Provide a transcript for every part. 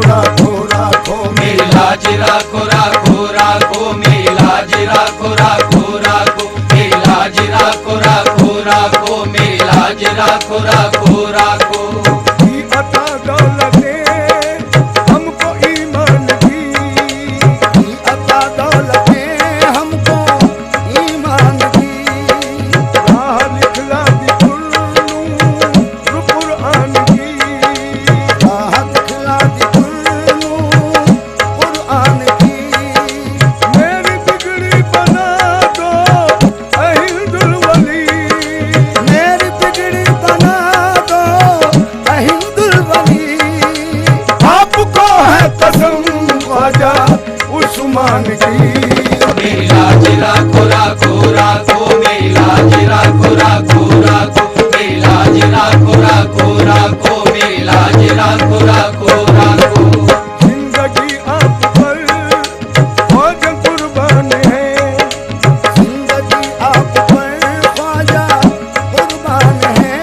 राखो राखो मेरी लाज राखो राखो राखो मेरी लाज राखो राखो राखो मेरी लाज राखो राखो राखो मेरी लाज राखो राखो राखो। की अता दौलतें हमको ईमान की, की अता दौलतें हमको ईमान की। राह लिखला दी कुर्नूर कुरआन की, राह लिखला दी कुर्नूर कुरआन की। मेरी बिगड़ी बना दो ऐ हिंदुल वली, मेरी बिगड़ी बना दो ऐ हिंदुल वली। आपको है कसम ख्वाजा उस्मान की। मेरी लाज राखो राखो राखो मेरी लाज राखो राखो राखो मेरी लाज राखो राखो राखो मेरी लाज राखो राखो राखो। जिंदगी आप पर ख्वाजा कुर्बान है, जिंदगी आप पर ख्वाजा कुर्बान है।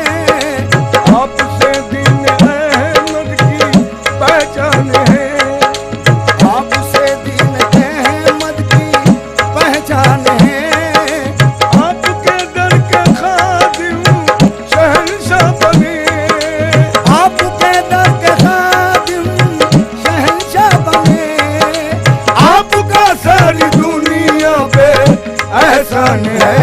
आपसे दीन अहमद की पहचान है, आपसे दीन अहमद की पहचान है। आपके दर के खादिम शहंशाह बने, आपके दर के खादिम शहंशाह बने। आपका सारी दुनिया पे एहसान है।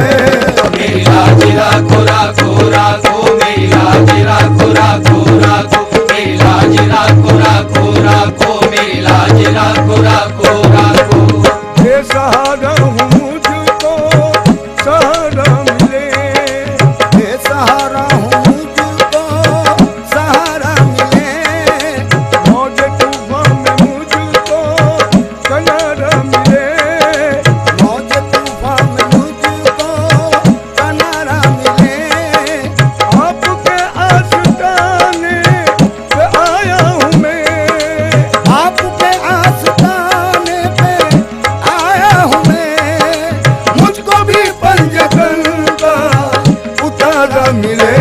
मेरी लाज राखो राखो राखो मेरी लाज राखो राखो राखो मेरी लाज राखो राखो राखो मेरी लाज राखो राखो राखो। बेसहारा हूँ मुझको सहारा मिले, बेसहारा हूँ मुझको सहारा मिले। मौज तूफान में मुझको किनारा मिले, मौज तूफान में मुझको किनारा मिले। आपके आस्ताने पे आया हूँ मैं, आपके आस्ताने पे आया हूँ मैं। मुझको भी पंजतन का उतारा मिले।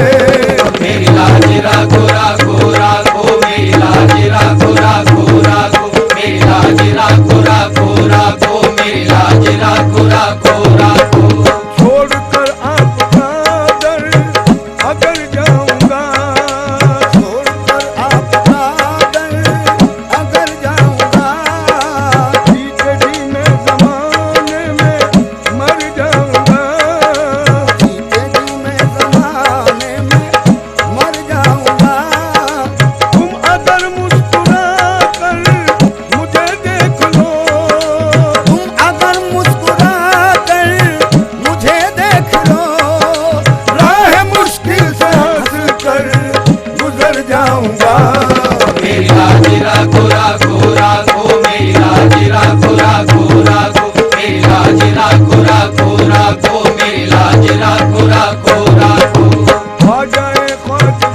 मेरी लाज राखो राखो राखो मेरी लाज राखो राखो राखो मेरी लाज राखो राखो राखो मेरी लाज राखो राखो राखो। छोड़कर आपका दर अगर जाऊंगा, छोड़कर आपका दर अगर जाऊंगा। जीते जी मैं ज़माने में मर जाऊंगा, जीते जी मैं ज़माने में मर जाऊंगा। तुम अगर मुस्कुरा कर मुझे देख लो, तुम अगर मुस्कुरा कर मुझे देख लो। राह मुश्किल से हंस कर गुजर जाऊंगा। मेरी लाज राखो राखो राखो मेरी लाज राखो राखो राखो मेरी लाज राखो राखो राखो मेरी लाज राखो राखो राखो। ख्वाजा ख्वाजा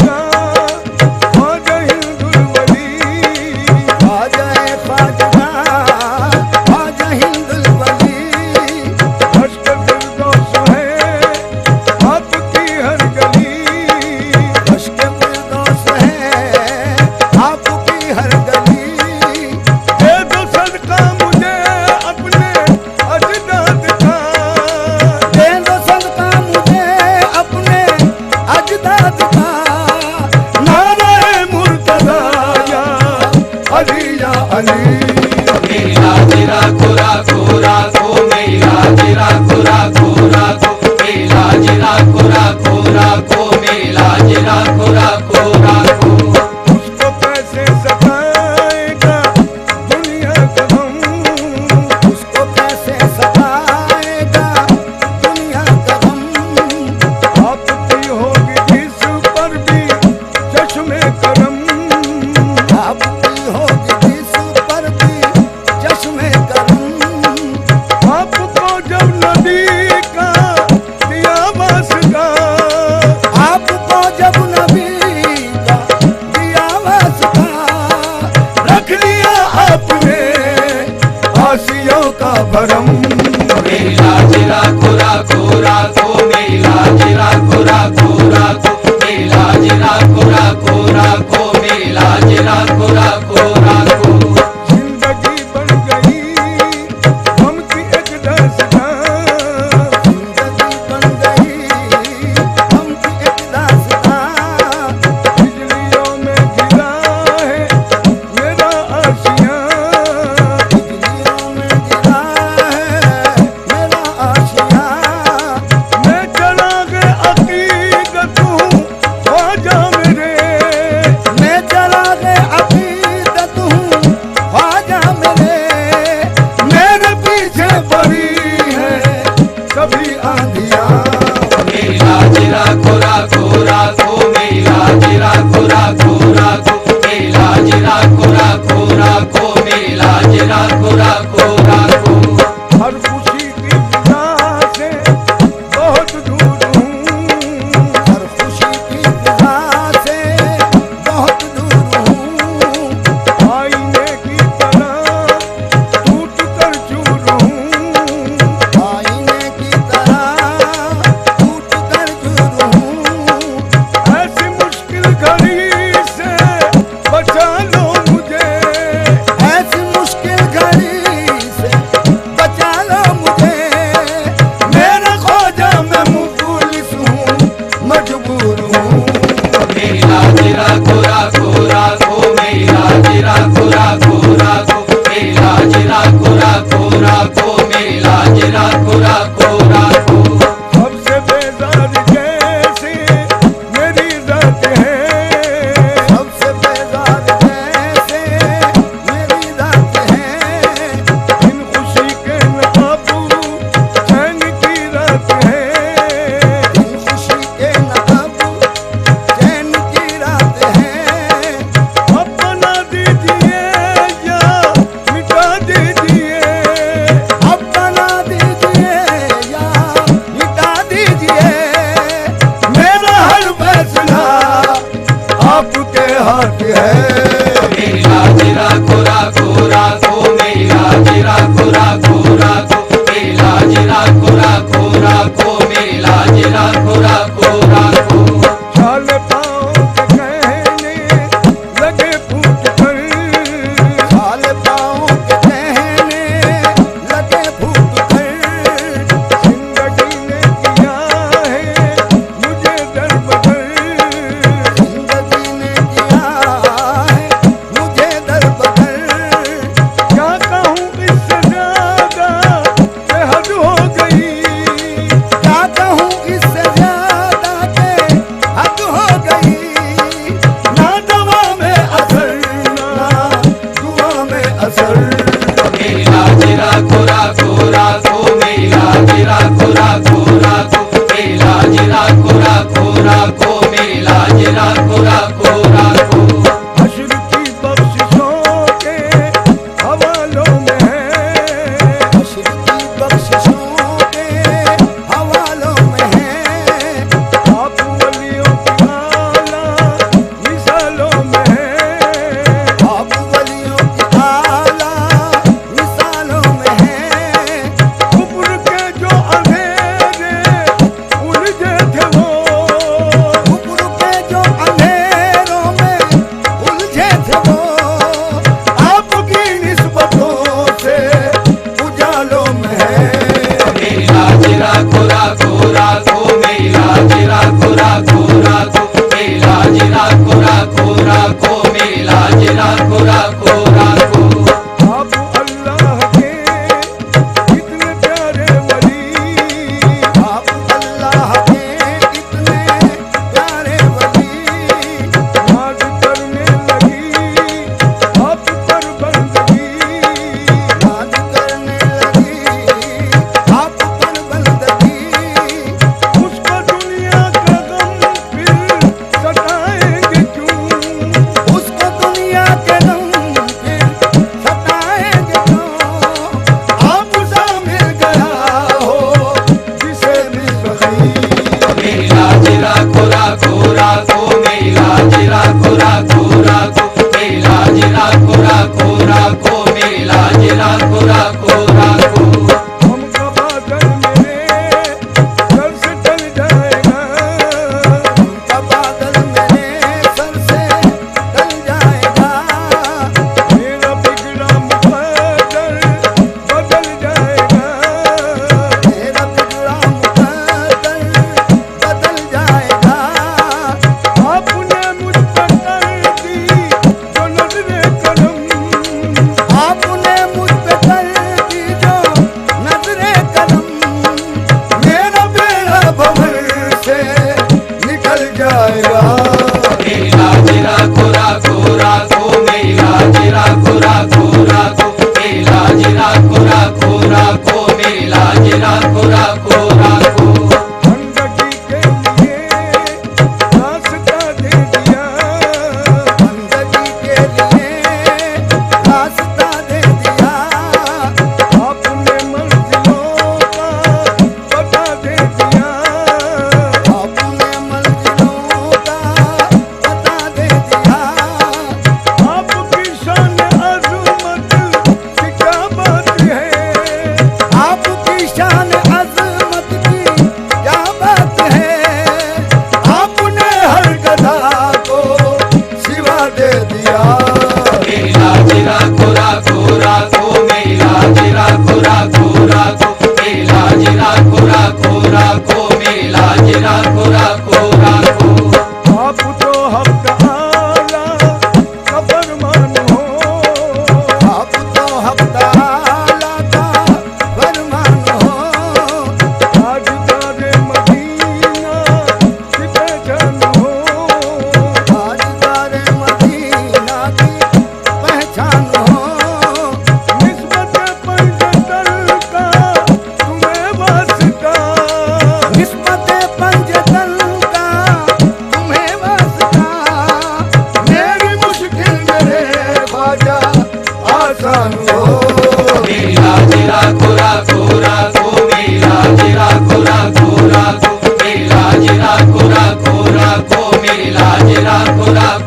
ख्वाजा हिंदुल वली, ख्वाजा ख्वाजा ख्वाजा हिंदुल वली। अश्क फिरदौस है आपकी हर गली, अश्क फिरदौस है आपकी हर गली। दे दो सदका मुझे अपने अजदाद का, दे दो सदका मुझे अपने अजदाद का। नारे मुर्तज़ा या अली या अली। मेरी लाज राखो राखो राखो मेरी लाज राखो राखो राखो मेरी लाज राखो राखो राखो मेरी लाज राखो राखो राखो। उसको कैसे सताएगा दुनिया का गम, उसको कैसे सताएगा दुनिया का गम। आपकी होगी जिस पर भी चश्मे करम, आपकी होगी जिस पर भी चश्मे करम। आपको जब नबी का दिया वास्ता, आपको जब नबी का दिया वास्ता। रख लिया आपने आसियों का भरम। मेरी लाज राखो राखो राखो मेरी लाज राखो राखो राखो मेरी लाज राखो राखो राखो मेरी लाज राखो राखो राखो। असर। मेरी लाज राखो राखो राखो, मेरी लाज राखो राखो राखो, मेरी लाज राखो राखो राखो, मेरी लाज राखो राखो राखो। हश्र की बख्शिशों के हवालों में है, हश्र की बख्शिशों के हवालों में है। आप वलियों की आला मिसालों में है, आप वलियों की आला मिसालों में है। कुफ्र के जो अंधेरे उलझे थे वो, कुफ्र के जो अंधेरों में उलझे थे वो, आपकी निस्बतों से उजालों में है। मेरी लाज राखो राखो राखो, मेरी लाज राखो राखो राखो, मेरी लाज राखो राखो राखो, मेरी लाज राखो राखो राखो। आप अल्लाह के इतने प्यारे वली, आप अल्लाह के इतने प्यारे वली। नाज करने लगी आप पर बंदगी, नाज करने लगी आप पर बंदगी। उसको दुनिया का गम फिर सताएंगे क्यों, उसको दुनिया के गम फिर सताएंगे क्यों। आप सा मिल गया हो जिसे भी सही। मेरी लाज राखो राखो राखो, मेरी लाज राखो राखो राखो, मेरी लाज राखो राखो राखो, मेरी लाज राखो राखो राखो। हम कबा कर मेरे सर से टल जाएगा, हम कबा कर मेरे सर से टल जाएगा। मेरा बिगड़ा मुकद्दर बदल जाएगा, मेरा बिगड़ा मुकद्दर बदल जाएगा। आपने मुझ पर कर दी जो नजरे करम, आपने मुझ पे कर दी जो नजरे करम। मेरा बेड़ा भंवर से निकल जाएगा। मेरी लाज राखो राखो राखो, मेरी लाज राखो राखो राखो, मेरी लाज राखो राखो राखो, मेरी लाज राखो राखो राखो। बंदगी के लिए रास्ता दे दिया, बंदगी के लिए रास्ता दे दिया। आपने मंजिलों का पता दे दिया, आपने मंजिलों का पता दे दिया। आपकी शान अज़मत की क्या बात है, आपकी शान अज़मत की क्या बात है। आपने हर गधा को सिवा दे दिया। मेरी लाज राखो राखो राखो, मेरी लाज राखो राखो राखो, मेरी लाज राखो राखो राखो, मेरी लाज राखो राखो राखो। आप तो हक आला का फरमान हो, आप तो हक आला का फरमान हो। ताजदार मदीना की पहचान हो, ताजदार मदीना की पहचान हो। निस्बत पंजतन का तुम्हें वास्ता, निस्बत पंजतन का तुम्हें वास्ता। मेरी मुश्किल मेरे ख्वाजा आसान हो। मेरी लाज राखो राखो राखो, मेरी लाज राखो राखो राखो, मेरी लाज राखो राखो राखो, मेरी लाज राखो राखो।